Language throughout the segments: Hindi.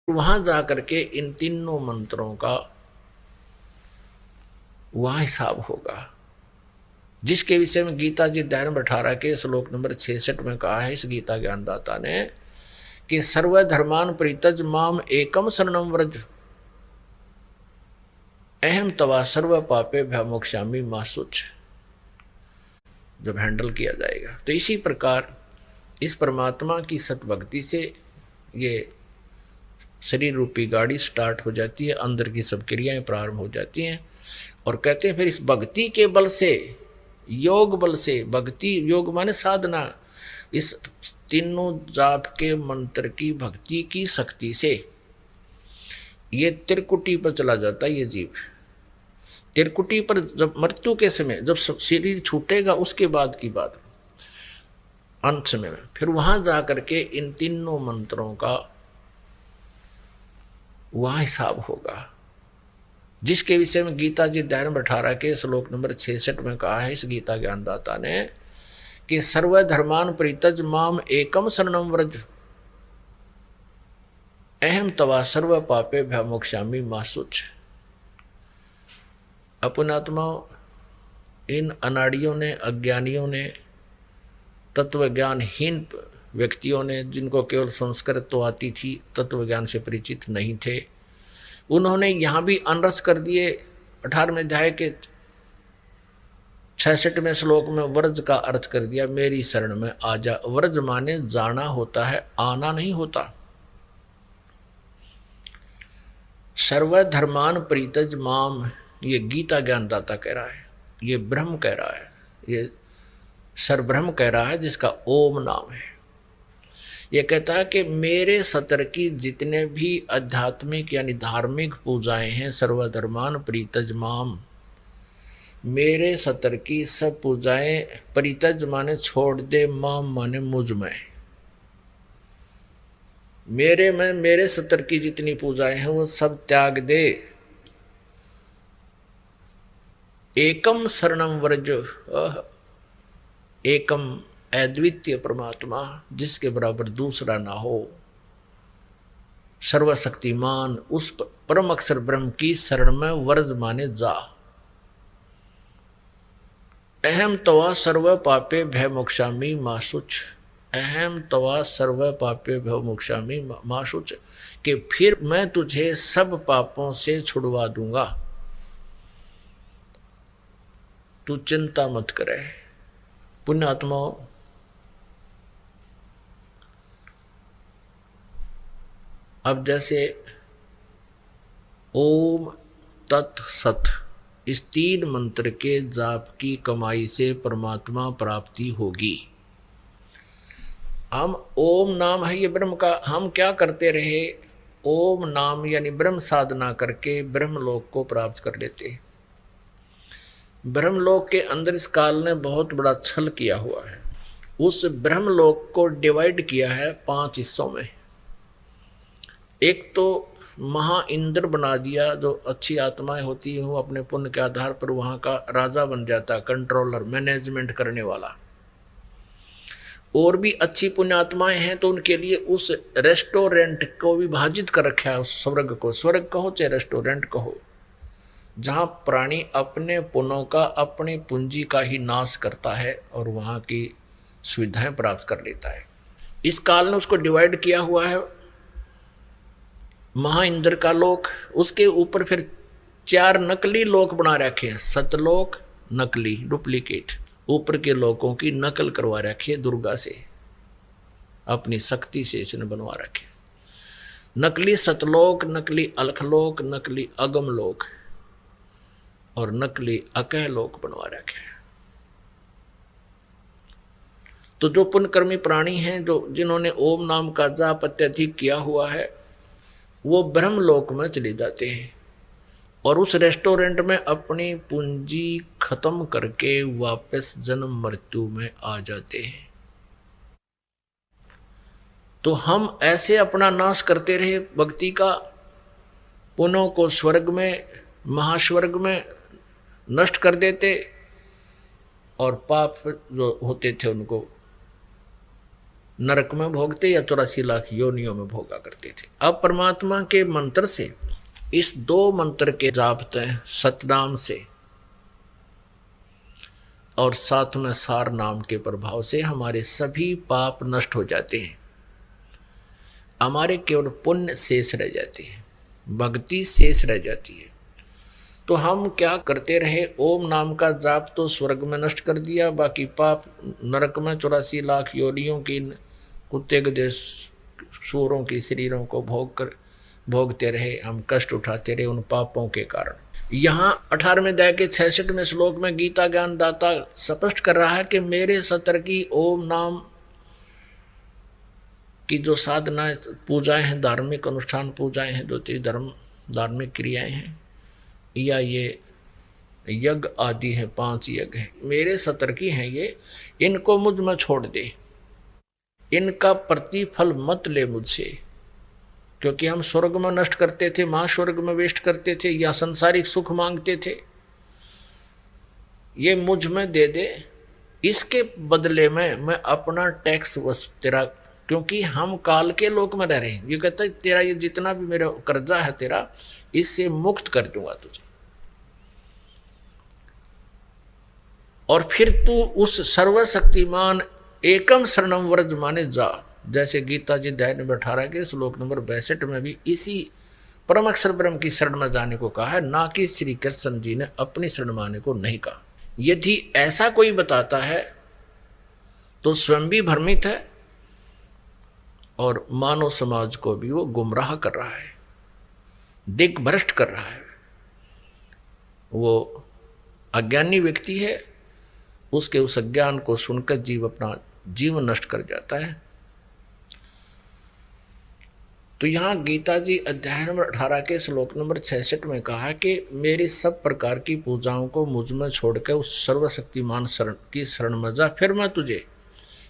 वहां जाकर के इन तीनों मंत्रों का वहां हिसाब होगा, जिसके विषय में गीता जी अध्याय नंबर 18 के श्लोक नंबर 66 में कहा है इस गीता ज्ञानदाता ने कि सर्वधर्मान परित्यज माम एकम शरणम व्रज अहम तवा सर्व पापे भयमोक्षामि मा शुच। जब हैंडल किया जाएगा तो इसी प्रकार इस परमात्मा की सतभक्ति से ये शरीर रूपी गाड़ी स्टार्ट हो जाती है, अंदर की सब क्रियाएं प्रारंभ हो जाती हैं। और कहते हैं फिर इस भक्ति के बल से, योग बल से, भक्ति योग माने साधना, इस तीनों जाप के मंत्र की भक्ति की शक्ति से ये त्रिकुटी पर चला जाता है। ये जीव त्रिकुटी पर जब मृत्यु के समय जब शरीर छूटेगा उसके बाद की बात, अंत समय में फिर वहां जाकर के इन तीनों मंत्रों का वहां हिसाब होगा, जिसके विषय में गीता जी अध्याय नंबर 18 के श्लोक नंबर 66 में कहा है इस गीता ज्ञानदाता ने कि सर्वधर्मान परित्यज माम एकम शरणम व्रज अहम तवा सर्व पापे भयमोक्षामि मा शुच। अपनात्मा इन अनाड़ियों ने, अज्ञानियों ने, तत्व ज्ञानहीन व्यक्तियों ने, जिनको केवल संस्कृत तो आती थी, तत्व ज्ञान से परिचित नहीं थे, उन्होंने यहाँ भी अनरस कर दिए। 18वें अध्याय के 66वें श्लोक में व्रज का अर्थ कर दिया मेरी शरण में आ जा। व्रज माने जाना होता है, आना नहीं होता। सर्वधर्मान परित्यज माम, ये गीता ज्ञानदाता कह रहा है, ये ब्रह्म कह रहा है, ये सर्वब्रह्म कह रहा है जिसका ओम नाम है। ये कहता है कि मेरे सतर की जितने भी आध्यात्मिक यानी धार्मिक पूजाएं हैं, सर्वधर्मान परित्यज माम, मेरे सतर की सब पूजाएं, परित्यज माने छोड़ दे, माम माने मुझ में, मेरे में मेरे सतर की जितनी पूजाएं हैं वो सब त्याग दे। एकम शरणम व्रज, एकम अद्वितीय परमात्मा जिसके बराबर दूसरा ना हो, सर्वशक्तिमान उस परम अक्षर ब्रह्म की शरण में व्रज माने जा। अहम तवा सर्व पापे भय मोक्षामि मा शुच, अहम तवा सर्व पापे भय मोक्षामि मा शुच, कि फिर मैं तुझे सब पापों से छुड़वा दूंगा, तू चिंता मत करे। पुण्यात्माओं, अब जैसे ओम तत् सत, इस 3 मंत्र के जाप की कमाई से परमात्मा प्राप्ति होगी। हम ओम नाम है ये ब्रह्म का, हम क्या करते रहे, ओम नाम यानी ब्रह्म साधना करके ब्रह्मलोक को प्राप्त कर लेते। ब्रह्मलोक के अंदर इस काल ने बहुत बड़ा छल किया हुआ है। उस ब्रह्मलोक को डिवाइड किया है 5 हिस्सों में। एक तो महा इंद्र बना दिया, जो अच्छी आत्माएं होती हैं वो अपने पुण्य के आधार पर वहां का राजा बन जाता, कंट्रोलर, मैनेजमेंट करने वाला। और भी अच्छी पुण्य आत्माएं हैं तो उनके लिए उस रेस्टोरेंट को विभाजित कर रखा है, उस स्वर्ग को, स्वर्ग कहो चाहे रेस्टोरेंट कहो, जहां प्राणी अपने पुण्यों का, अपनी पूंजी का ही नाश करता है और वहां की सुविधाएं प्राप्त कर लेता है। इस काल ने उसको डिवाइड किया हुआ है। महा इंद्र का लोक, उसके ऊपर फिर 4 नकली लोक बना रखे हैं। सतलोक नकली, डुप्लीकेट, ऊपर के लोकों की नकल करवा रखी है दुर्गा से, अपनी शक्ति से इसने बनवा रखे। नकली सतलोक, नकली अलखलोक, नकली अगम लोक और नकली अकह लोक बनवा रखे हैं। तो जो पुण्यकर्मी प्राणी हैं, जो जिन्होंने ओम नाम का जाप अत्यधिक किया हुआ है, वो ब्रह्मलोक में चले जाते हैं और उस रेस्टोरेंट में अपनी पूंजी खत्म करके वापस जन्म मृत्यु में आ जाते हैं। तो हम ऐसे अपना नाश करते रहे भक्ति का, पुण्यों को स्वर्ग में, महास्वर्ग में नष्ट कर देते और पाप जो होते थे उनको नरक में भोगते या 84 लाख योनियों में भोगा करते थे। अब परमात्मा के मंत्र से, इस 2 मंत्र के जापते सतनाम से और साथ में सार नाम के प्रभाव से हमारे सभी पाप नष्ट हो जाते हैं। हमारे केवल पुण्य शेष रह जाते हैं, भक्ति शेष रह जाती है। तो हम क्या करते रहे, ओम नाम का जाप तो स्वर्ग में नष्ट कर दिया, बाकी पाप नरक में 84 लाख योनियों की, कुत्ते गधे सूरों की शरीरों को भोगते रहे, हम कष्ट उठाते रहे उन पापों के कारण। यहाँ 18वें अध्याय के 66वें श्लोक में गीता ज्ञान दाता स्पष्ट कर रहा है कि मेरे सतर की ओम नाम की जो साधना पूजाएं हैं, धार्मिक अनुष्ठान पूजाएं हैं, जो धर्म धार्मिक क्रियाएं हैं, या ये यज्ञ आदि है, 5 यज्ञ है, मेरे सतर की हैं ये, इनको मुझ में छोड़ दे, इनका प्रतिफल मत ले मुझसे। क्योंकि हम स्वर्ग में नष्ट करते थे, महास्वर्ग में वेस्ट करते थे, या संसारिक सुख मांगते थे, ये मुझ में दे दे, इसके बदले में मैं अपना टैक्स तेरा, क्योंकि हम काल के लोक में रह रहे हैं, ये कहता है तेरा ये जितना भी मेरा कर्जा है तेरा, इससे मुक्त कर दूंगा तुझे। और फिर तू उस सर्वशक्तिमान एकम शरणम व्रज माने जा। जैसे गीता जी अध्याय नंबर 18 के श्लोक नंबर 62 में भी इसी परम अक्षर ब्रह्म की शरण में जाने को कहा है, ना कि श्री कृष्ण जी ने अपनी शरण माने को नहीं कहा। यदि ऐसा कोई बताता है तो स्वयं भी भ्रमित है और मानव समाज को भी वो गुमराह कर रहा है, दिग्भ्रष्ट कर रहा है। वो अज्ञानी व्यक्ति है, उसके उस अज्ञान को सुनकर जीव अपना जीवन नष्ट कर जाता है। तो यहाँ गीता जी अध्याय नंबर 18 के श्लोक नंबर 66 में कहा कि मेरी सब प्रकार की पूजाओं को मुझ में छोड़कर उस सर्वशक्तिमान शरण की शरण में जा, फिर मैं तुझे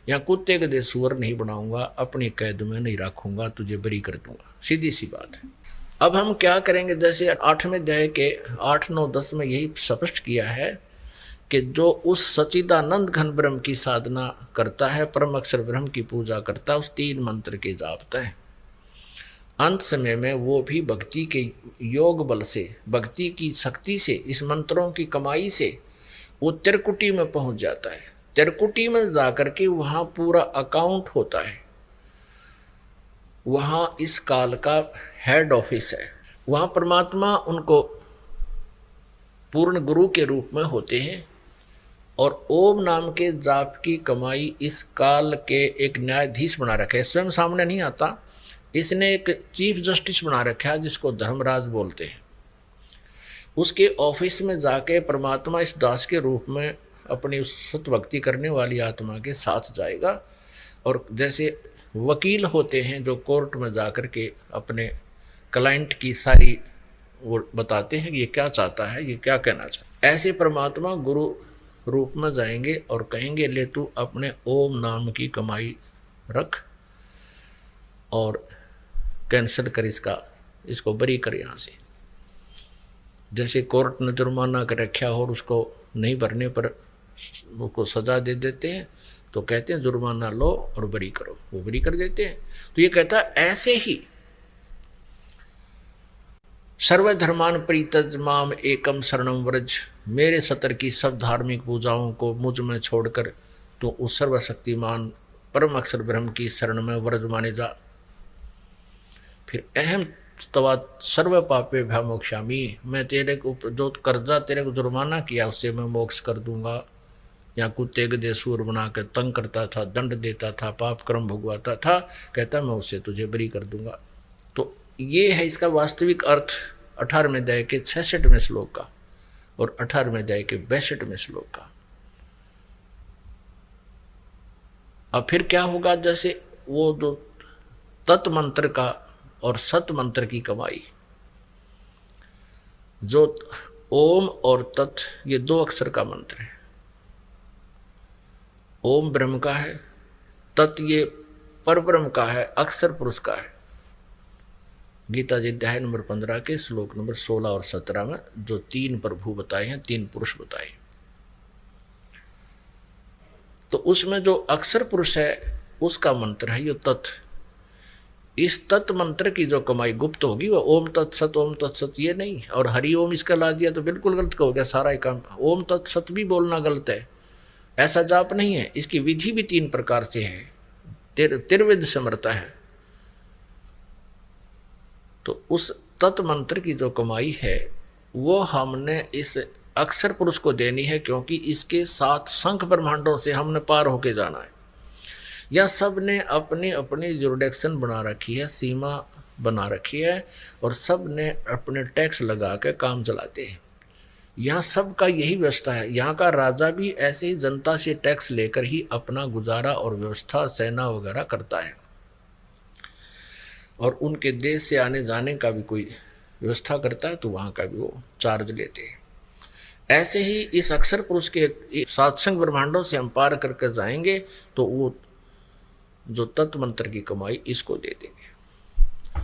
यहाँ कुत्ते गधे सुअर नहीं बनाऊंगा, अपनी कैद में नहीं रखूंगा, तुझे बरी कर दूंगा। सीधी सी बात है। अब हम क्या करेंगे, जैसे 8वें अध्याय के 8, 9, 10 में यही स्पष्ट किया है कि जो उस सच्चिदानंद घन ब्रह्म की साधना करता है, परम अक्षर ब्रह्म की पूजा करता है, उस 3 मंत्र के जापता है, अंत समय में वो भी भक्ति के योग बल से, भक्ति की शक्ति से, इस मंत्रों की कमाई से वो त्रिकुटी में पहुंच जाता है। त्रिकुटी में जाकर के वहाँ पूरा अकाउंट होता है, वहाँ इस काल का हेड ऑफिस है, वहाँ परमात्मा उनको पूर्ण गुरु के रूप में होते हैं। और ओम नाम के जाप की कमाई इस काल के एक न्यायाधीश बना रखे, स्वयं सामने नहीं आता, इसने एक चीफ जस्टिस बना रखा है जिसको धर्मराज बोलते हैं। उसके ऑफिस में जाके परमात्मा इस दास के रूप में अपनी सतभक्ति करने वाली आत्मा के साथ जाएगा। और जैसे वकील होते हैं जो कोर्ट में जाकर के अपने क्लाइंट की सारी वो बताते हैं कि ये क्या चाहता है, ये क्या कहना चाहता है, ऐसे परमात्मा गुरु रूप में जाएंगे और कहेंगे ले तू अपने ओम नाम की कमाई रख और कैंसिल कर इसको बरी कर यहाँ से। जैसे कोर्ट ने जुर्माना कर रखा हो और उसको नहीं भरने पर उसको सजा दे देते हैं, तो कहते हैं जुर्माना लो और बरी करो, वो बरी कर देते हैं। तो ये कहता है ऐसे ही सर्वधर्मान परित्यज माम एकम शरणम व्रज, मेरे सतर की सब धार्मिक पूजाओं को मुझ में छोड़कर तो उस सर्वशक्तिमान परम अक्षर ब्रह्म की शरण में व्रज माने जा। फिर अहम तवा सर्व पापे भय मोक्षामी, मैं तेरे को जो कर्जा तेरे को जुर्माना किया उससे मैं मोक्ष कर दूंगा। या कुत्ते गधे सूर बनाकर तंग करता था, दंड देता था, पाप कर्म भुगवाता था, कहता मैं उससे तुझे बरी कर दूंगा। तो ये है इसका वास्तविक अर्थ 18वें अध्याय के 66वें श्लोक का और 18वें अध्याय के 62वें श्लोक का। अब फिर क्या होगा, जैसे वो जो तत् मंत्र का और सत मंत्र की कमाई, जो ओम और तत् ये 2 अक्षर का मंत्र है। ओम ब्रह्म का है, तत् ये पर ब्रह्म का है, अक्षर पुरुष का है। गीता जी अध्याय नंबर 15 के श्लोक नंबर 16 और 17 में जो 3 प्रभु बताए हैं, 3 पुरुष बताए, तो उसमें जो अक्षर पुरुष है उसका मंत्र है ये तत्। इस तत् मंत्र की जो कमाई गुप्त होगी वो ओम तत्सत ये नहीं। और हरि ओम इसका ला दिया तो बिल्कुल गलत हो गया सारा ही काम। ओम तत्सत भी बोलना गलत है, ऐसा जाप नहीं है। इसकी विधि भी 3 प्रकार से है, त्रिविध समर्था है। तो उस तत् मंत्र की जो कमाई है वो हमने इस अक्षर पुरुष को देनी है, क्योंकि इसके 7 शंख ब्रह्मांडों से हमने पार होके जाना है। या सब ने अपनी अपनी जुरिडिक्शन बना रखी है, सीमा बना रखी है, और सब ने अपने टैक्स लगा के काम चलाते हैं। यहाँ सब का यही व्यवस्था है। यहाँ का राजा भी ऐसे ही जनता से टैक्स लेकर ही अपना गुजारा और व्यवस्था सेना वगैरह करता है, और उनके देश से आने जाने का भी कोई व्यवस्था करता है तो वहाँ का भी वो चार्ज लेते हैं। ऐसे ही इस अक्षर पुरुष के 7 शंख ब्रह्मांडों से हम पार करके जाएंगे तो वो जो तत्व मंत्र की कमाई इसको दे देंगे।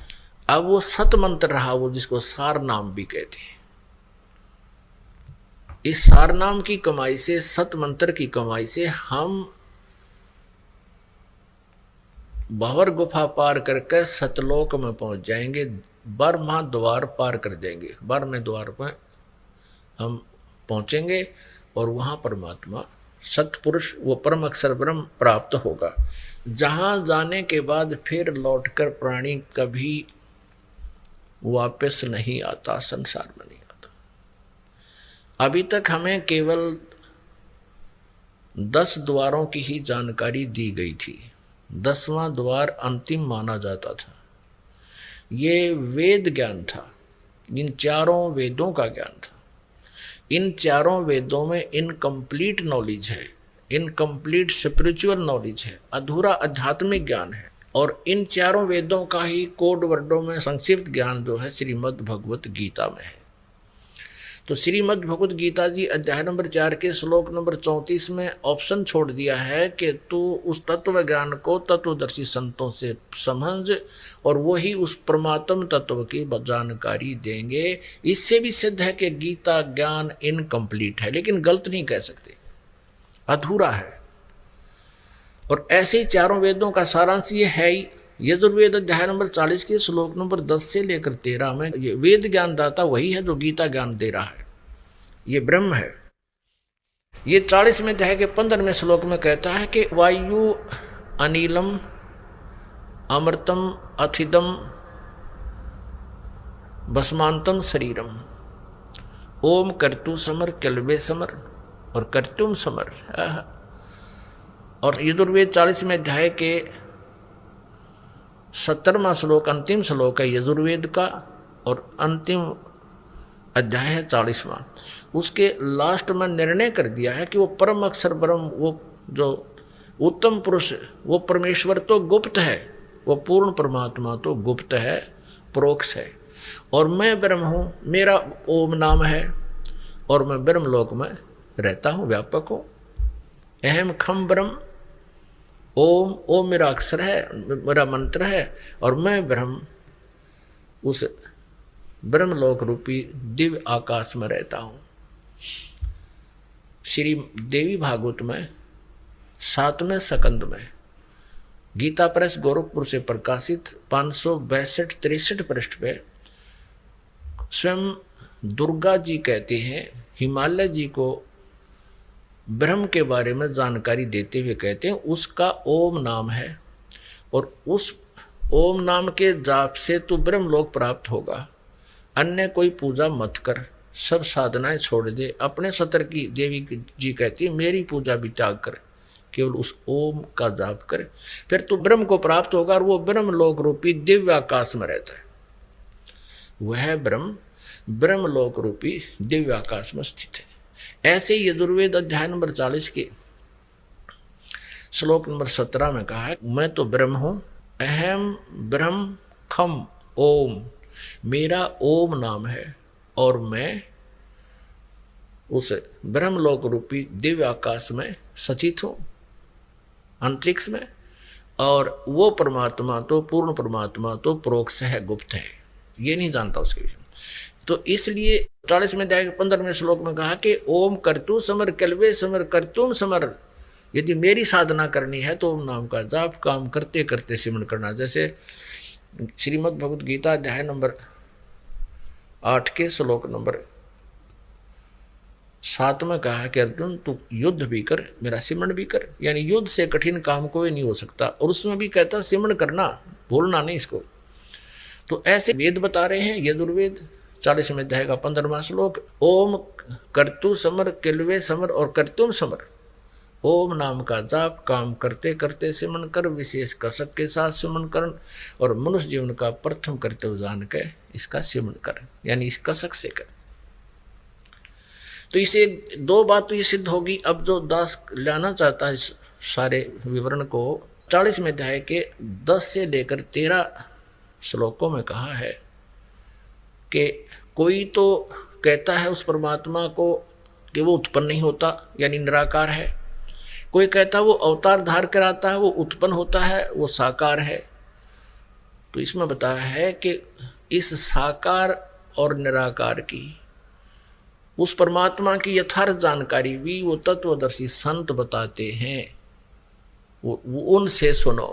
अब वो सत मंत्र रहा, वो जिसको सार नाम भी कहते हैं। इस सार नाम की कमाई से, सत मंत्र की कमाई से हम भंवर गुफा पार करके सतलोक में पहुंच जाएंगे। 12वां द्वार पार कर जाएंगे, 12वें द्वार पर हम पहुंचेंगे और वहां परमात्मा सतपुरुष वो परम अक्षर ब्रह्म प्राप्त होगा, जहां जाने के बाद फिर लौटकर प्राणी कभी वापस नहीं आता, संसार में नहीं आता। अभी तक हमें केवल 10 द्वारों की ही जानकारी दी गई थी। 10वां द्वार अंतिम माना जाता था। ये वेद ज्ञान था, इन 4 वेदों का ज्ञान था। इन 4 वेदों में इनकम्प्लीट नॉलेज है, इनकम्प्लीट स्पिरिचुअल नॉलेज है, अधूरा आध्यात्मिक ज्ञान है। और इन 4 वेदों का ही कोड वर्डों में संक्षिप्त ज्ञान जो है श्रीमद् भगवत गीता में है। तो श्रीमद् भगवत गीता जी अध्याय नंबर 4 के श्लोक नंबर 34 में ऑप्शन छोड़ दिया है कि तू उस तत्व ज्ञान को तत्वदर्शी संतों से समझ, और वही उस परमात्म तत्व की जानकारी देंगे। इससे भी सिद्ध है कि गीता ज्ञान इनकम्प्लीट है, लेकिन गलत नहीं कह सकते, अधूरा है। और ऐसे ही 4 वेदों का सारांश ये है ही। यजुर्वेद अध्याय नंबर 40 के श्लोक नंबर 10 से लेकर 13 में ये वेद ज्ञान दाता वही है जो गीता ज्ञान दे रहा है, ये ब्रह्म है। ये 40वें अध्याय के 15वें श्लोक में कहता है कि वायु अनिलम अमृतम अथिदम भस्मांतम शरीरम ओम कर्तु समर कल्वे समर और कर्तुम समर। और यजुर्वेद 40वें अध्याय के 17वां श्लोक अंतिम श्लोक है यजुर्वेद का, और अंतिम अध्याय है 40वां। उसके लास्ट में निर्णय कर दिया है कि वो परम अक्षर ब्रह्म, वो जो उत्तम पुरुष, वो परमेश्वर तो गुप्त है, वो पूर्ण परमात्मा तो गुप्त है, प्रोक्ष है। और मैं ब्रह्म हूँ, मेरा ओम नाम है, और मैं ब्रह्म लोक में रहता हूँ, व्यापक हूँ। अहम खम ब्रह्म, ओम मेरा अक्षर है, मेरा मंत्र है, और मैं ब्रह्म उस ब्रह्मलोक रूपी दिव्य आकाश में रहता हूँ। श्री देवी भागवत में 7वें स्कंद में गीता प्रेस गोरखपुर से प्रकाशित 562-63 पृष्ठ पे स्वयं दुर्गा जी कहते हैं, हिमालय जी को ब्रह्म के बारे में जानकारी देते हुए कहते हैं उसका ओम नाम है, और उस ओम नाम के जाप से तू ब्रह्मलोक प्राप्त होगा। अन्य कोई पूजा मत कर, सब साधनाएं छोड़ दे। अपने सतर की देवी जी कहती है मेरी पूजा भी त्याग कर, केवल उस ओम का जाप कर, फिर तू ब्रह्म को प्राप्त होगा, और वो ब्रह्मलोक रूपी दिव्य आकाश में रहता है। वह ब्रह्म ब्रह्मलोक रूपी दिव्य आकाश में स्थित है। ऐसे यजुर्वेद अध्याय नंबर 40 के श्लोक नंबर 17 में कहा है मैं तो ब्रह्म हूं, अहम ब्रह्म खम ओम, मेरा ओम नाम है, और मैं उस ब्रह्मलोक रूपी दिव्य आकाश में सचित हूं, अंतरिक्ष में। और वो परमात्मा तो पूर्ण परमात्मा तो प्रोक्ष है, गुप्त है, ये नहीं जानता उसके विषय में। तो इसलिए 40वें अध्याय के 15वें श्लोक में कहा कि ओम कर्तु समर कल्वे समर कर्तुम समर यदि मेरी साधना करनी है तो ओम नाम का जाप काम करते करते सिमरण करना। जैसे श्रीमद् भगवद गीता अध्याय नंबर 8 के श्लोक नंबर 7 में कहा कि अर्जुन तू युद्ध भी कर, मेरा सिमरण भी कर। यानी युद्ध से कठिन काम कोई नहीं हो सकता। और उसमें भी कहता सिमरण करना, भूलना नहीं इसको। तो ऐसे वेद बता रहे हैं, यजुर्वेद 40वें अध्याय का 15वां श्लोक, ओम कर्तु समर किलवे समर और कर्तुम समर। ओम नाम का जाप काम करते करते सिमरण कर, विशेष कसक के साथ सिमरण कर, और मनुष्य जीवन का प्रथम कर्तव्य जान के इसका सिमरण कर, यानी इस कसक से कर। तो इसे 2 बात तो ये सिद्ध होगी। अब जो दास लाना चाहता है सारे विवरण को, 40वें अध्याय के 10 से लेकर 13 श्लोकों में कहा है कि कोई तो कहता है उस परमात्मा को कि वो उत्पन्न नहीं होता, यानी निराकार है। कोई कहता है वो अवतार धार कर आता है, वो उत्पन्न होता है, वो साकार है। तो इसमें बताया है कि इस साकार और निराकार की, उस परमात्मा की यथार्थ जानकारी भी वो तत्वदर्शी संत बताते हैं, वो उनसे सुनो।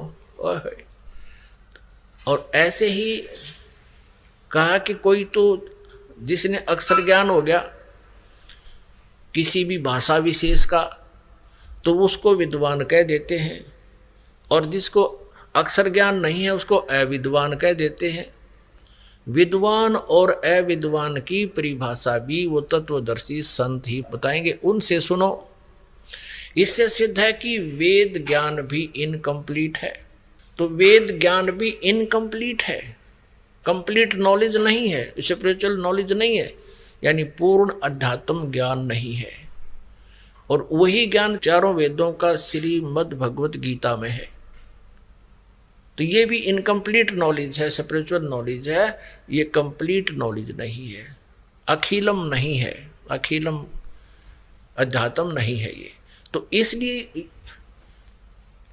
और ऐसे ही कहा कि कोई तो जिसने अक्षर ज्ञान हो गया किसी भी भाषा विशेष का, तो उसको विद्वान कह देते हैं, और जिसको अक्षर ज्ञान नहीं है उसको अविद्वान कह देते हैं। विद्वान और अविद्वान की परिभाषा भी वो तत्वदर्शी संत ही बताएंगे, उनसे सुनो। इससे सिद्ध है कि वेद ज्ञान भी इनकम्प्लीट है। तो वेद ज्ञान भी इनकम्प्लीट है, कंप्लीट नॉलेज नहीं है, स्पिरिचुअल नॉलेज नहीं है, यानी पूर्ण अध्यात्म ज्ञान नहीं है। और वही ज्ञान चारों वेदों का श्रीमद् भगवत गीता में है। तो ये भी इनकम्प्लीट नॉलेज है, स्पिरिचुअल नॉलेज है, ये कंप्लीट नॉलेज नहीं है, अखिलम नहीं है, अखिलम अध्यात्म नहीं है ये। तो इसलिए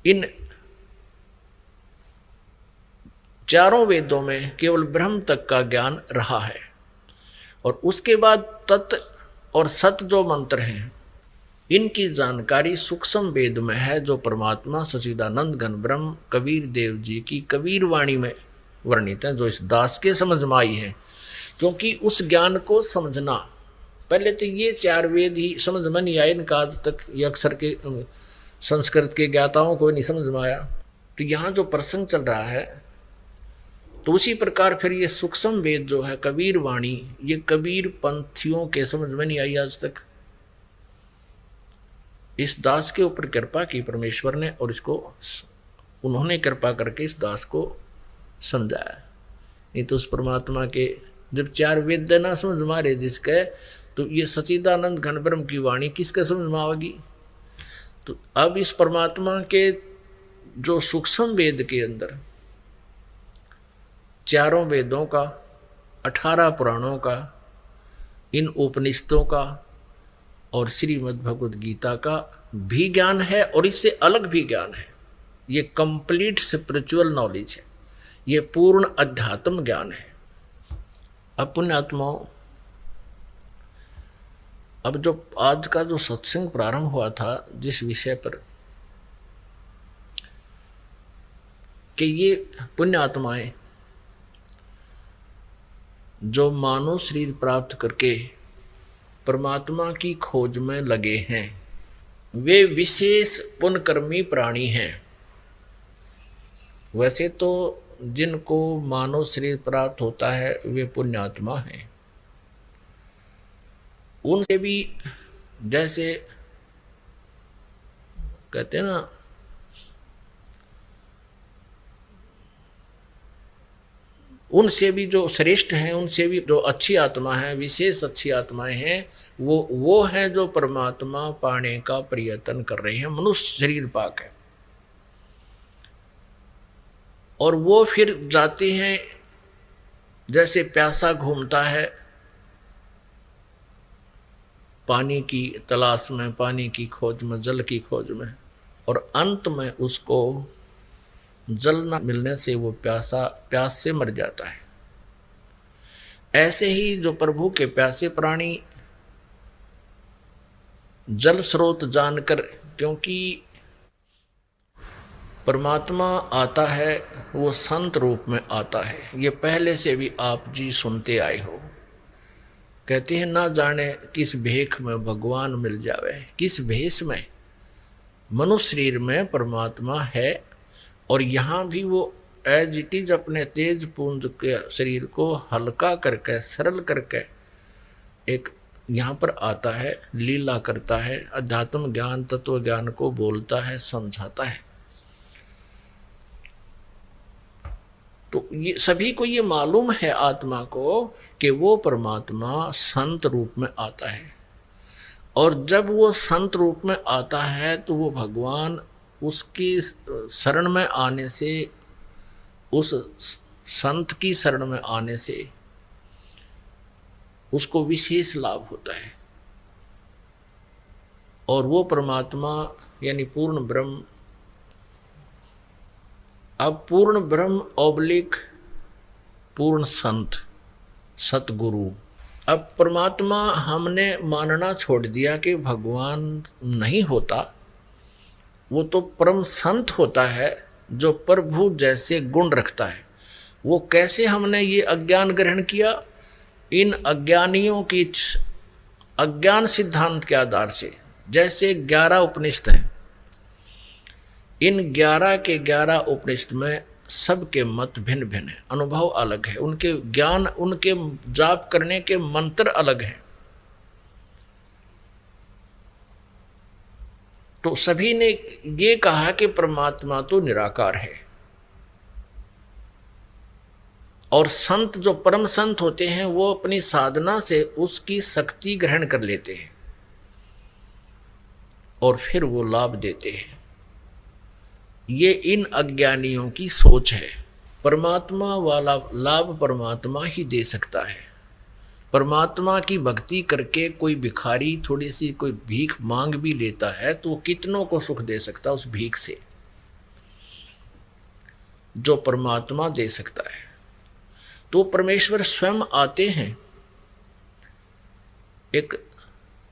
इन चारों वेदों में केवल ब्रह्म तक का ज्ञान रहा है, और उसके बाद तत् और सत जो मंत्र हैं इनकी जानकारी सूक्ष्म वेद में है, जो परमात्मा सच्चिदानंद घन ब्रह्म कबीर देव जी की कबीर वाणी में वर्णित है, जो इस दास के समझ में आई है। क्योंकि उस ज्ञान को समझना, पहले तो ये 4 वेद ही समझ में नहीं आए, इनका आज तक ये अक्षर के संस्कृत के ज्ञाताओं को नहीं समझ में आया। तो यहाँ जो प्रसंग चल रहा है, तो उसी प्रकार फिर ये सूक्ष्म वेद जो है कबीर वाणी, ये कबीर पंथियों के समझ में नहीं आई आज तक। इस दास के ऊपर कृपा की परमेश्वर ने, और इसको उन्होंने कृपा करके इस दास को समझाया। नहीं तो उस परमात्मा के जब 4 वेद ना समझ मारे जिसके, तो ये सच्चिदानंद घन ब्रह्म की वाणी किसके समझ में आवेगी। तो अब इस परमात्मा के जो सूक्ष्म वेद के अंदर 4 वेदों का, 18 पुराणों का, इन उपनिषदों का और श्रीमद् भगवद गीता का भी ज्ञान है, और इससे अलग भी ज्ञान है। ये कंप्लीट स्पिरिचुअल नॉलेज है, ये पूर्ण अध्यात्म ज्ञान है। अब पुण्यात्माओं, अब जो आज का जो सत्संग प्रारंभ हुआ था जिस विषय पर कि ये पुण्यात्माएं जो मानव शरीर प्राप्त करके परमात्मा की खोज में लगे हैं, वे विशेष पुण्यकर्मी प्राणी हैं। वैसे तो जिनको मानव शरीर प्राप्त होता है वे पुण्यात्मा हैं। उनसे भी जैसे कहते हैं ना, उनसे भी जो श्रेष्ठ हैं, उनसे भी जो अच्छी आत्मा है, विशेष अच्छी आत्माएं हैं, वो हैं जो परमात्मा पाने का प्रयत्न कर रहे हैं, मनुष्य शरीर पाकर। और वो फिर जाते हैं जैसे प्यासा घूमता है पानी की तलाश में, पानी की खोज में, जल की खोज में, और अंत में उसको जल न मिलने से वो प्यास से मर जाता है। ऐसे ही जो प्रभु के प्यासे प्राणी जल स्रोत जानकर, क्योंकि परमात्मा आता है वो संत रूप में आता है, ये पहले से भी आप जी सुनते आए हो। कहते हैं ना जाने किस भेख में भगवान मिल जावे, किस भेष में। मनुष्य शरीर में परमात्मा है और यहाँ भी वो एज इट इज अपने तेज पुंज के शरीर को हल्का करके सरल करके एक यहाँ पर आता है, लीला करता है, अध्यात्म ज्ञान तत्व ज्ञान को बोलता है, समझाता है। तो ये सभी को ये मालूम है आत्मा को कि वो परमात्मा संत रूप में आता है, और जब वो संत रूप में आता है तो वो भगवान उसकी शरण में आने से, उस संत की शरण में आने से उसको विशेष लाभ होता है। और वो परमात्मा यानी पूर्ण ब्रह्म, अब पूर्ण ब्रह्म ऑब्लिक पूर्ण संत सतगुरु। अब परमात्मा हमने मानना छोड़ दिया कि भगवान नहीं होता, वो तो परम संत होता है जो प्रभु जैसे गुण रखता है। वो कैसे हमने ये अज्ञान ग्रहण किया? इन अज्ञानियों की अज्ञान सिद्धांत के आधार से। जैसे 11 उपनिषद हैं, इन 11 के 11 उपनिषद में सबके मत भिन्न भिन्न है, अनुभव अलग है, उनके ज्ञान, उनके जाप करने के मंत्र अलग हैं। तो सभी ने ये कहा कि परमात्मा तो निराकार है, और संत जो परम संत होते हैं वो अपनी साधना से उसकी शक्ति ग्रहण कर लेते हैं और फिर वो लाभ देते हैं। ये इन अज्ञानियों की सोच है। परमात्मा वाला लाभ परमात्मा ही दे सकता है। परमात्मा की भक्ति करके कोई भिखारी थोड़ी सी कोई भीख मांग भी लेता है तो वो कितनों को सुख दे सकता है उस भीख से, जो परमात्मा दे सकता है। तो परमेश्वर स्वयं आते हैं, एक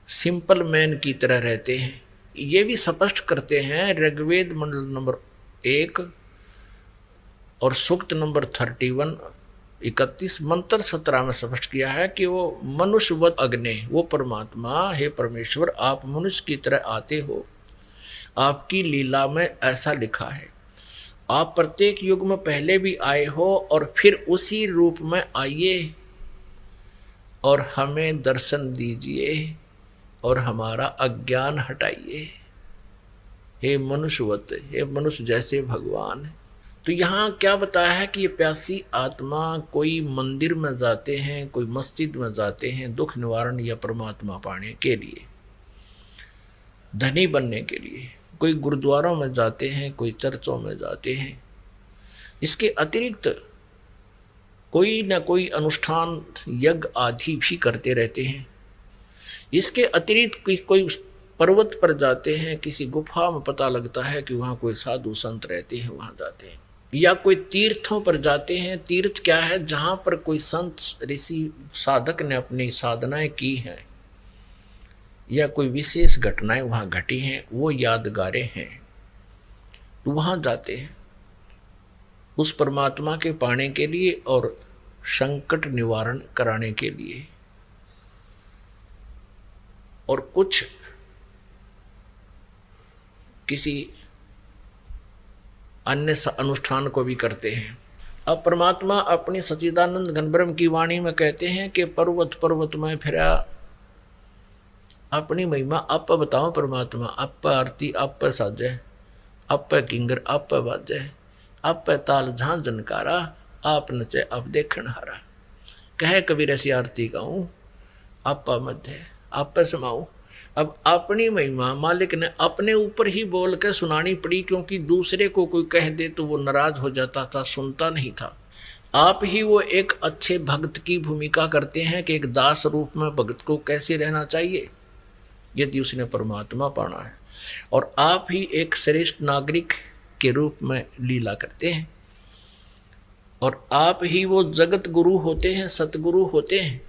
सिंपल मैन की तरह रहते हैं। ये भी स्पष्ट करते हैं ऋग्वेद मंडल नंबर 1 और सूक्त नंबर 31 मंत्र 17 में स्पष्ट किया है कि वो मनुष्यवत अग्नि, वो परमात्मा, हे परमेश्वर आप मनुष्य की तरह आते हो, आपकी लीला में ऐसा लिखा है। आप प्रत्येक युग में पहले भी आए हो और फिर उसी रूप में आइए और हमें दर्शन दीजिए और हमारा अज्ञान हटाइए, हे मनुष्यवत, हे मनुष्य जैसे भगवान। तो यहाँ क्या बताया है कि ये प्यासी आत्मा कोई मंदिर में जाते हैं, कोई मस्जिद में जाते हैं दुख निवारण या परमात्मा पाने के लिए, धनी बनने के लिए, कोई गुरुद्वारों में जाते हैं, कोई चर्चों में जाते हैं। इसके अतिरिक्त कोई ना कोई अनुष्ठान यज्ञ आदि भी करते रहते हैं। इसके अतिरिक्त कोई पर्वत पर जाते हैं, किसी गुफा में पता लगता है कि वहाँ कोई साधु संत रहते हैं, वहाँ जाते हैं। या कोई तीर्थों पर जाते हैं। तीर्थ क्या है? जहाँ पर कोई संत ऋषि साधक ने अपनी साधनाएं की हैं या कोई विशेष घटनाएं वहाँ घटी हैं, वो यादगारें हैं, तो वहाँ जाते हैं उस परमात्मा के पाने के लिए और संकट निवारण कराने के लिए। और कुछ किसी अन्य अनुष्ठान को भी करते हैं। अब परमात्मा अपनी सच्चिदानंद घनब्रह्म की वाणी में कहते हैं कि पर्वत पर्वत में फिरा, अपनी महिमा आप बताओ परमात्मा, आप आरती आप साजे, आप किंगर आप बाजे, आप ताल झां जनकारा, आप नचे आप देखण हारा। कहे कबीर ऐसी आरती गाऊं, आप मध्य आप समाऊं। अब अपनी महिमा मालिक ने अपने ऊपर ही बोल के सुनानी पड़ी, क्योंकि दूसरे को कोई कह दे तो वो नाराज हो जाता था, सुनता नहीं था। आप ही वो एक अच्छे भक्त की भूमिका करते हैं कि एक दास रूप में भक्त को कैसे रहना चाहिए यदि उसने परमात्मा पाना है, और आप ही एक श्रेष्ठ नागरिक के रूप में लीला करते हैं, और आप ही वो जगत गुरु होते हैं, सतगुरु होते हैं।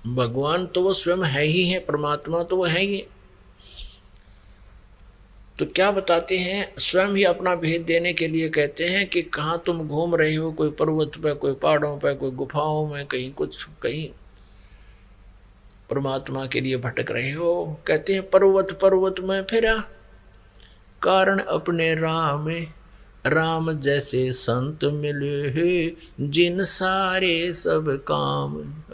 भगवान तो वो स्वयं है ही है, परमात्मा तो वो है ही है। तो क्या बताते हैं, स्वयं ही अपना भेद देने के लिए कहते हैं कि कहाँ तुम घूम रहे हो, कोई पर्वत पे, कोई पहाड़ों पे, कोई गुफाओं में, कहीं कुछ, कहीं परमात्मा के लिए भटक रहे हो। कहते हैं पर्वत पर्वत में फिरा, कारण अपने राम में, राम जैसे संत मिले हैं, जिन सारे सब काम।